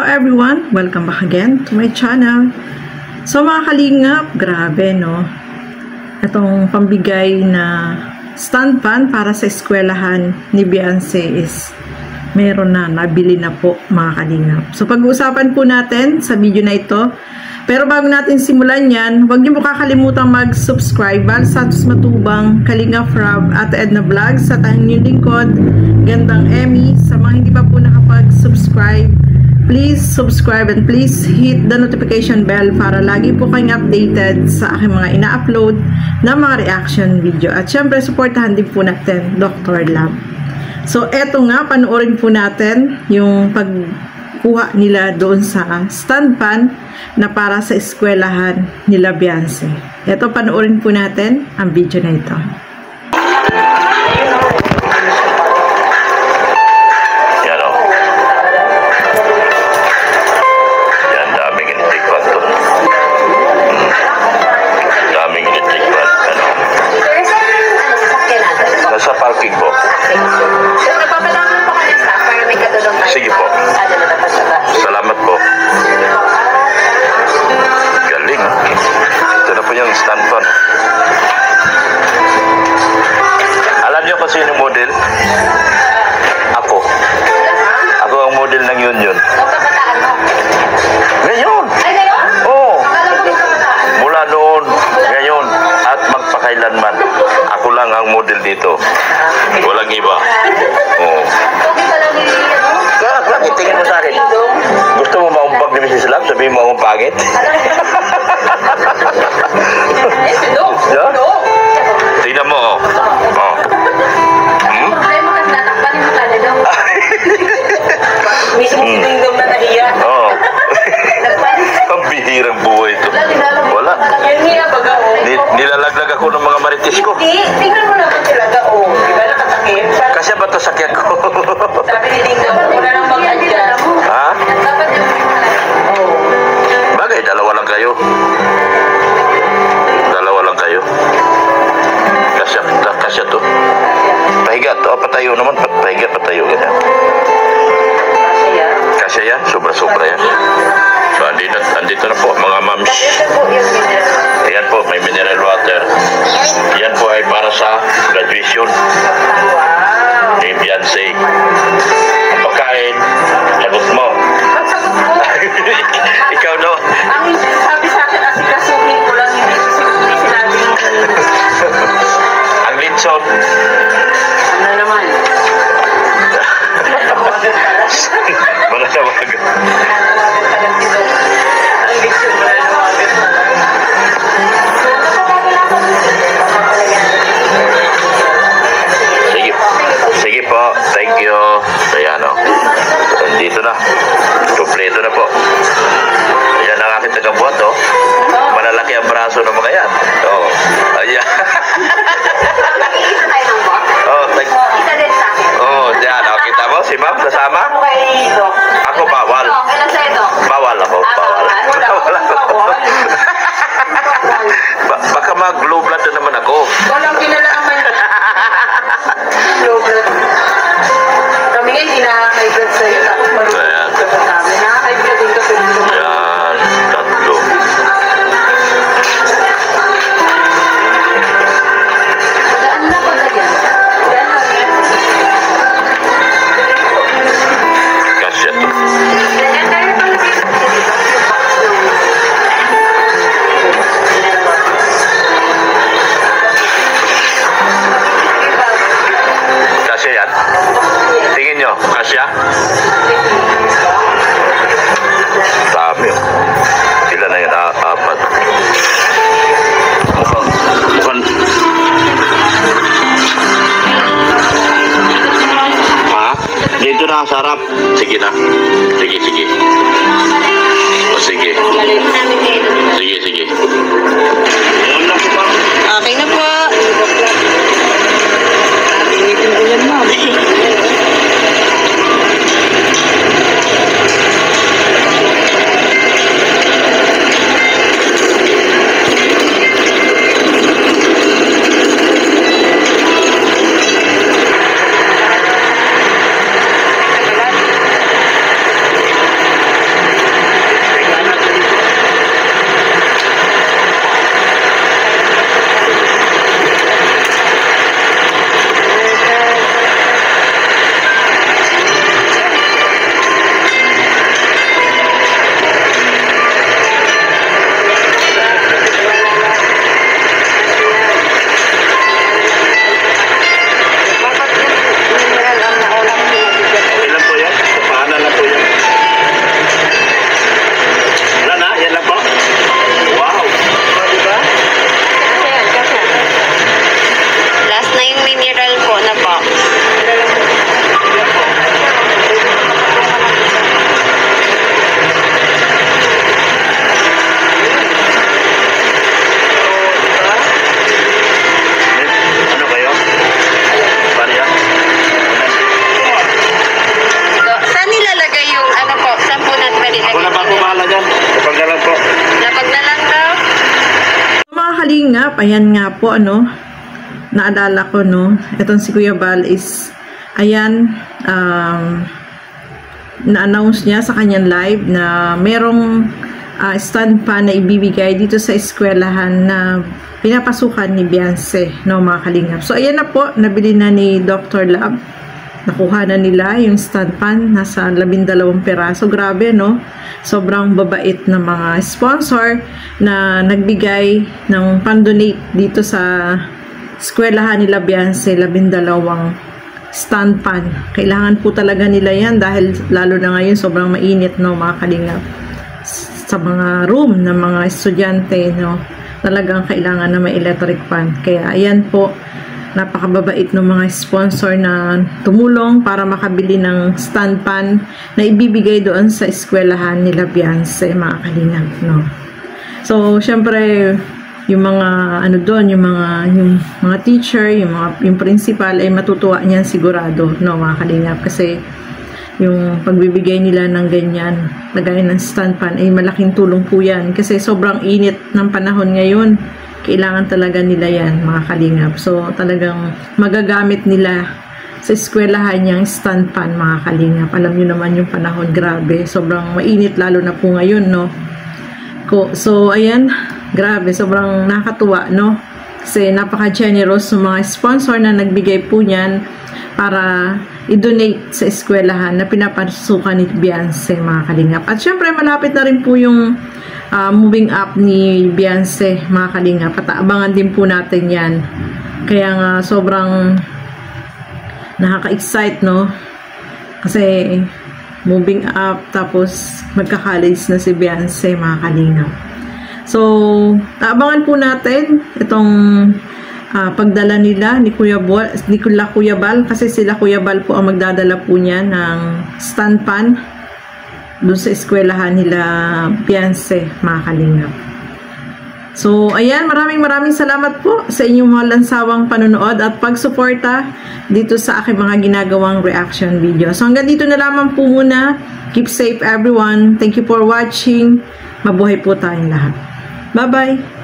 everyone! Welcome back again to my channel. So mga kalingap, grabe no? Itong pambigay na stand fan para sa eskwelahan ni Beyonce is meron na, nabili na po mga kalingap. So pag-uusapan po natin sa video na ito. Pero bago natin simulan yan, huwag niyo po kakalimutan mag-subscribe. Val Santos Matubang, Kalingap Rob, Ate Edna Vlogs, sa tayong new lingkod, Gandang Emmy. Sa mga hindi pa po nakapag-subscribe, please subscribe and please hit the notification bell para lagi po kayong updated sa aking mga ina-upload na mga reaction video. At syempre, supportahan din po natin Dr. Love. So, eto nga, panoorin po natin yung pagkuha nila doon sa stand fan na para sa eskwelahan nila Beyonce. Eto, panoorin po natin ang video na ito. Sa parking po. So, nagpapalaman po kayo sa para may katulong tayo. Sige po. Salamat po. Galing. Ito na po yung stand fan. Alam niyo kung sino yung model? Ako. Ako ang model ng Union. So, kabataan mo? Ngayon. Ay, ngayon? Oo. Akala ko yung kabataan. Mula noon, ngayon, at magpakailanman. Ako lang ang model dito. Walang iba. Oo. Hindi ka lang Bakit? Tingin mo sa akin. Gusto mo maumpag ni Mrs. Lam? Sabihin mo akong pangit? Yeah? Tingnan mo, oh. Oh. Hmm? Problema kasi natakpanin mo ka na daw. Mismo si Dingdong na nahiya. Oo. Ang bihirang buhay ito. Wala. Yan niya, baga, Nilalaglag ako ng mga marites ko. Hindi, tingnan mo naman sila ka, Di ba nakatakip? Kasi ba ito sakyan ko? Sabi ni Dingdong, una nang mag-adjust. Ha? Dapat yung Bagay, dalawa lang kayo. Dalawa lang kayo. Kasya to. Pahiga to. Patayo naman. Pahiga, patayo. Ganyan. Kasya yan. Sobra-sobra yan. So, andito na po mga mams. Ayan po, may mineral water. Yan po ay para sa graduation ni Beyonce. Ang pagkain, sagot mo. Ikaw no? Ang sabi sa akin, asikasuhin ko lang, hindi sinabing Ang litson. ano naman? Mananawagan. Ang litson mo na nawagan. Sige po. Thank you. Ayan o. Dito na. Kompleto na po. Ayan ang aking tagabuhat o. Malalaki ang braso ng mga yan. Oo. Ayan. Nakikita tayo ng box? Oh, thank you. Isa din sa akin. Oh, diyan. O, kita mo? Si ma'am kasama? Ano kay Doc? Ako bawal. Kailan sa'yo, Doc? Bawal ako. Bawal. Bawal ako. Baka mag-low blood na naman ako. Walang kinalaman. Low blood. Kami nga hindi nakaka-high blood sa'yo. Tapos Ayan. ka sa kami. Nakaka-high blood din kasi. Ayan. Tatlo. Daan na ko na yan. Daan na yan. Kasya to. Ganyan tayo pala dito. Kasya yan? Tingin nyo, kasya? Dami. Ilan na yun? Apat. Mukhang... Ha? Dito na, sarap. Sige na. Sige, sige. O, sige. Sige, sige. Okay na po. Initin-ilan mo. Kalingap, ayan nga po, naalala ko, itong si Kuya Bal is, ayan, na-announce niya sa kanyang live na merong stand pan na ibibigay dito sa eskwelahan na pinapasukan ni Beyonce, mga Kalingap. So, ayan na po, nabili na ni Dr. Love. Nakuha na nila yung stand pan, nasa 12 peraso. Grabe, sobrang babait na mga sponsor na nagbigay ng pandonate dito sa eskwelahan nila Beyonce, 12 stand pan. Kailangan po talaga nila yan dahil lalo na ngayon sobrang mainit, mga Kalingap. Sa mga room ng mga estudyante, talagang kailangan na may electric fan. Kaya ayan po, napakababait ng mga sponsor na tumulong para makabili ng stand pan na ibibigay doon sa eskwelahan nila Beyonce, mga Kalingap, So, syempre, yung mga doon, yung mga teacher, yung principal ay matutuwa niyan sigurado, mga Kalingap, kasi yung pagbibigay nila ng ganyan, lagay ng stand pan ay malaking tulong po yan kasi sobrang init ng panahon ngayon. Kailangan talaga nila yan, mga Kalingap. So, talagang magagamit nila sa eskwelahan yung stand pan, mga Kalingap. Alam nyo naman yung panahon, grabe. Sobrang mainit, lalo na po ngayon, So, ayan, grabe. Sobrang nakakatuwa, Kasi napaka-generous ng mga sponsor na nagbigay po niyan para i-donate sa eskwelahan na pinapasukan ni Beyonce, mga Kalingap. At syempre, malapit na rin po yung moving up ni Beyonce, mga Kalingap. Pataabangan din po natin yan. Kaya nga sobrang nakaka-excite, kasi moving up tapos magka-college na si Beyonce, mga Kalingap. So, taabangan po natin itong pagdala nila ni Kuya Bal, kasi sila Kuya Bal po ang magdadala po niya ng stand pan doon sa eskwelahan nila Beyonce, mga Kalingap. So, ayan, maraming salamat po sa inyong mga lansawang panonood at pagsuporta dito sa aking mga ginagawang reaction video. So, hanggang dito na lamang po muna. Keep safe everyone. Thank you for watching. Mabuhay po tayong lahat. Bye-bye!